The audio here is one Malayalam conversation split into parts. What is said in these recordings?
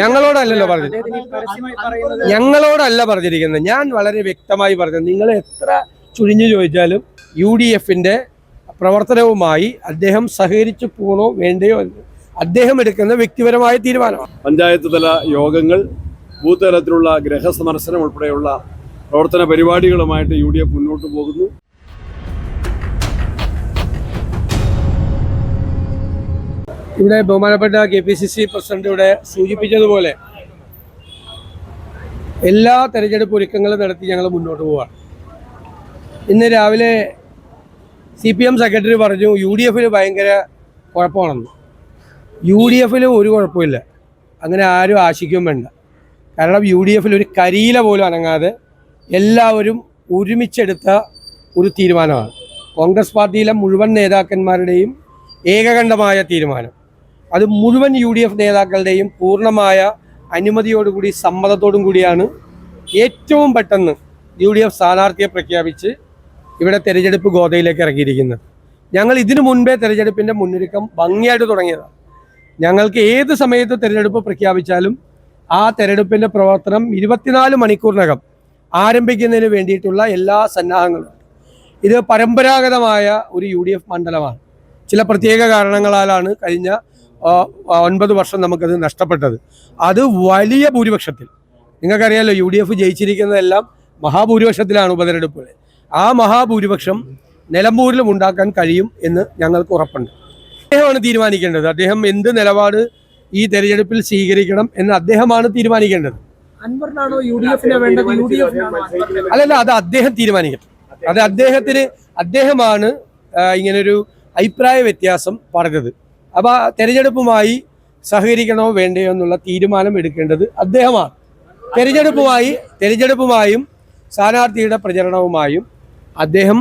ഞങ്ങളോടല്ലല്ലോ പറഞ്ഞത്, ഞങ്ങളോടല്ല പറഞ്ഞിരിക്കുന്നത്. ഞാൻ വളരെ വ്യക്തമായി പറഞ്ഞത്, നിങ്ങൾ എത്ര ചുഴിഞ്ഞു ചോദിച്ചാലും UDFന്റെ പ്രവർത്തനവുമായി അദ്ദേഹം സഹകരിച്ചു പോകണോ വേണ്ടയോ എന്ന് അദ്ദേഹം എടുക്കുന്ന വ്യക്തിപരമായ തീരുമാനമാണ്. പഞ്ചായത്ത് തല യോഗങ്ങൾ, ബൂത്ത് തലത്തിലുള്ള ഗ്രഹസന്ദർശനം ഉൾപ്പെടെയുള്ള പ്രവർത്തന പരിപാടികളുമായിട്ട് UDF മുന്നോട്ട് പോകുന്നു. ഇവിടെ ബഹുമാനപ്പെട്ട KPCC പ്രസിഡന്റ് ഇവിടെ സൂചിപ്പിച്ചതുപോലെ എല്ലാ തെരഞ്ഞെടുപ്പ് ഒരുക്കങ്ങളും നടത്തി ഞങ്ങൾ മുന്നോട്ട് പോവാണ്. ഇന്ന് രാവിലെ CPM സെക്രട്ടറി പറഞ്ഞു UDFന് ഭയങ്കര കുഴപ്പമാണെന്ന്. UDFൽ ഒരു കുഴപ്പമില്ല, അങ്ങനെ ആരും ആശിക്കുകയും വേണ്ട. കാരണം UDFൽ ഒരു കരിയില പോലും അനങ്ങാതെ എല്ലാവരും ഒരുമിച്ചെടുത്ത ഒരു തീരുമാനമാണ്. കോൺഗ്രസ് പാർട്ടിയിലെ മുഴുവൻ നേതാക്കന്മാരുടെയും ഏകകണ്ഠമായ തീരുമാനം. അത് മുഴുവൻ UDF നേതാക്കളുടെയും പൂർണ്ണമായ അനുമതിയോടുകൂടി സമ്മതത്തോടും കൂടിയാണ് ഏറ്റവും പെട്ടെന്ന് UDF സ്ഥാനാർത്ഥിയെ പ്രഖ്യാപിച്ച് ഇവിടെ തെരഞ്ഞെടുപ്പ് ഗോതയിലേക്ക് ഇറങ്ങിയിരിക്കുന്നത്. ഞങ്ങൾ ഇതിനു മുൻപേ തെരഞ്ഞെടുപ്പിൻ്റെ മുന്നൊരുക്കം ഭംഗിയായിട്ട് തുടങ്ങിയതാണ്. ഞങ്ങൾക്ക് ഏത് സമയത്ത് തെരഞ്ഞെടുപ്പ് പ്രഖ്യാപിച്ചാലും ആ തെരഞ്ഞെടുപ്പിൻ്റെ പ്രവർത്തനം 24 മണിക്കൂറിനകം ആരംഭിക്കുന്നതിന് വേണ്ടിയിട്ടുള്ള എല്ലാ സന്നാഹങ്ങളും. ഇത് പരമ്പരാഗതമായ ഒരു UDF മണ്ഡലമാണ്. ചില പ്രത്യേക കാരണങ്ങളാലാണ് കഴിഞ്ഞ 9 വർഷം നമുക്കത് നഷ്ടപ്പെട്ടത്. അത് വലിയ ഭൂരിപക്ഷത്തിൽ, നിങ്ങൾക്കറിയാമല്ലോ, UDF ജയിച്ചിരിക്കുന്നതെല്ലാം മഹാഭൂരിപക്ഷത്തിലാണ് ഉപതെരഞ്ഞെടുപ്പുകൾ. ആ മഹാഭൂരിപക്ഷം നിലമ്പൂരിലും ഉണ്ടാക്കാൻ കഴിയും എന്ന് ഞങ്ങൾക്ക് ഉറപ്പുണ്ട്. അദ്ദേഹമാണ് തീരുമാനിക്കേണ്ടത്. അദ്ദേഹം എന്ത് നിലപാട് ഈ തെരഞ്ഞെടുപ്പിൽ സ്വീകരിക്കണം എന്ന് അദ്ദേഹമാണ് തീരുമാനിക്കേണ്ടത്. അല്ലല്ല, അത് അദ്ദേഹം തീരുമാനിക്കട്ടെ. അത് അദ്ദേഹമാണ് ഇങ്ങനൊരു അഭിപ്രായ വ്യത്യാസം പറഞ്ഞത്. അപ്പോൾ തെരഞ്ഞെടുപ്പുമായി സഹകരിക്കണോ വേണ്ടയോ എന്നുള്ള തീരുമാനം എടുക്കേണ്ടത് അദ്ദേഹമാണ്. തെരഞ്ഞെടുപ്പുമായും സ്ഥാനാർത്ഥിയുടെ പ്രചരണവുമായും അദ്ദേഹം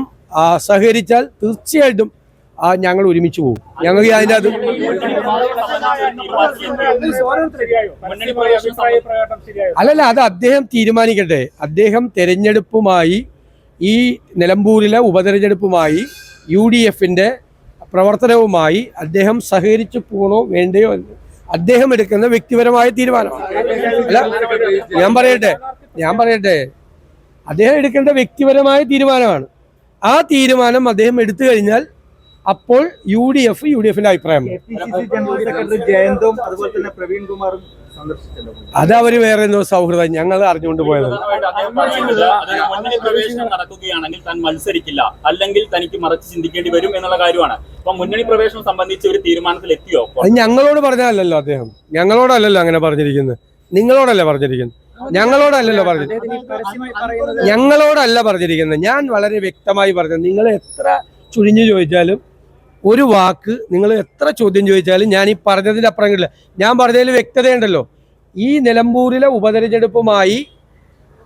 സഹകരിച്ചാൽ തീർച്ചയായിട്ടും ഞങ്ങൾ ഒരുമിച്ച് പോകും. ഞങ്ങൾക്ക് അതിൻ്റെ അത് അല്ലല്ല, അത് അദ്ദേഹം തീരുമാനിക്കട്ടെ. അദ്ദേഹം തെരഞ്ഞെടുപ്പുമായി, ഈ നിലമ്പൂരിലെ ഉപതെരഞ്ഞെടുപ്പുമായി, UDFന്റെ പ്രവർത്തനവുമായി അദ്ദേഹം സഹകരിച്ചു പോകണോ വേണ്ടയോ എന്ന് അദ്ദേഹം എടുക്കുന്ന വ്യക്തിപരമായ തീരുമാനമാണ്. അല്ല, ഞാൻ പറയട്ടെ അദ്ദേഹം എടുക്കേണ്ട വ്യക്തിപരമായ തീരുമാനമാണ്. ആ തീരുമാനം അദ്ദേഹം എടുത്തു കഴിഞ്ഞാൽ അപ്പോൾ UDFന്റെ അഭിപ്രായം. അത് അവര് വേറെ എന്തോ സൗഹൃദം ഞങ്ങൾ അറിഞ്ഞുകൊണ്ട് പോയത്. നടക്കുകയാണെങ്കിൽ താൻ മത്സരിക്കില്ല, അല്ലെങ്കിൽ തനിക്ക് മറിച്ച് ചിന്തിക്കേണ്ടി വരും എന്നുള്ള കാര്യമാണ്. അപ്പൊ മുന്നണി പ്രവേശനം സംബന്ധിച്ച് ഒരു തീരുമാനത്തിൽ എത്തിയോ? അത് ഞങ്ങളോട് പറഞ്ഞല്ലോ. അദ്ദേഹം ഞങ്ങളോടല്ലല്ലോ അങ്ങനെ പറഞ്ഞിരിക്കുന്നത്, നിങ്ങളോടല്ലേ പറഞ്ഞിരിക്കുന്നത്. ഞങ്ങളോടല്ല പറഞ്ഞിരിക്കുന്നത്. ഞാൻ വളരെ വ്യക്തമായി പറഞ്ഞത്, നിങ്ങൾ എത്ര ചുഴിഞ്ഞു ചോദിച്ചാലും ഒരു വാക്ക്, നിങ്ങൾ എത്ര ചോദ്യം ചോദിച്ചാലും ഞാൻ ഈ പറഞ്ഞതിൻ്റെ അപ്പുറം കിട്ടില്ല. ഞാൻ പറഞ്ഞതിൽ വ്യക്തതയുണ്ടല്ലോ. ഈ നിലമ്പൂരിലെ ഉപതെരഞ്ഞെടുപ്പുമായി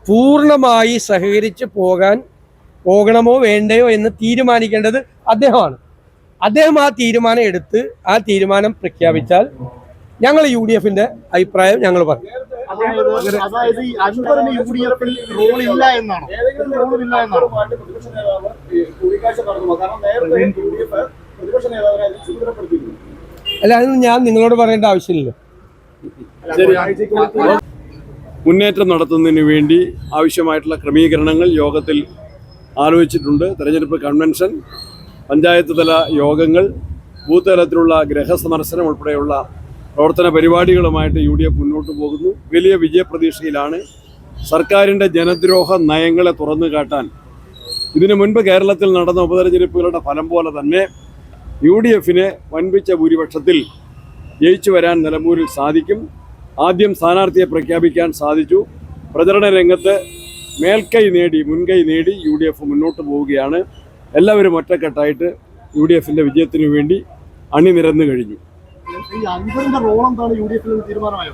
പൂർണ്ണമായി സഹകരിച്ച് പോകണമോ വേണ്ടയോ എന്ന് തീരുമാനിക്കേണ്ടത് അദ്ദേഹമാണ്. അദ്ദേഹം ആ തീരുമാനം എടുത്ത് ആ തീരുമാനം പ്രഖ്യാപിച്ചാൽ ഞങ്ങൾ UDFന്റെ അഭിപ്രായം ഞങ്ങൾ പറയും. അല്ല, അത് ഞാൻ നിങ്ങളോട് പറയേണ്ട ആവശ്യമില്ല. മുന്നേറ്റം നടത്തുന്നതിന് വേണ്ടി ആവശ്യമായിട്ടുള്ള ക്രമീകരണങ്ങൾ യോഗത്തിൽ ആലോചിച്ചിട്ടുണ്ട്. തെരഞ്ഞെടുപ്പ് കൺവെൻഷൻ, പഞ്ചായത്ത് തല യോഗങ്ങൾ, ബൂത്ത് തലത്തിലുള്ള ഗ്രഹസന്ദർശനം ഉൾപ്പെടെയുള്ള പ്രവർത്തന പരിപാടികളുമായിട്ട് UDF മുന്നോട്ട് പോകുന്നു. വലിയ വിജയപ്രതീക്ഷയിലാണ്. സർക്കാരിൻ്റെ ജനദ്രോഹ നയങ്ങളെ തുറന്നു കാട്ടാൻ ഇതിനു മുൻപ് കേരളത്തിൽ നടന്ന ഉപതെരഞ്ഞെടുപ്പുകളുടെ ഫലം പോലെ തന്നെ UDFന് വൻപിച്ച ഭൂരിപക്ഷത്തിൽ ജയിച്ചു വരാൻ നിലമ്പൂരിൽ സാധിക്കും. ആദ്യം സ്ഥാനാർത്ഥിയെ പ്രഖ്യാപിക്കാൻ സാധിച്ചു. പ്രചരണ രംഗത്ത് മുൻകൈ നേടി UDF മുന്നോട്ട് പോവുകയാണ്. എല്ലാവരും ഒറ്റക്കെട്ടായിട്ട് UDFന്റെ വിജയത്തിനു വേണ്ടി അണിനിരന്നു കഴിഞ്ഞു. ഈ അൻവറിന്റെ റോൾ എന്താണ് UDFിൽ തീരുമാനമായോ?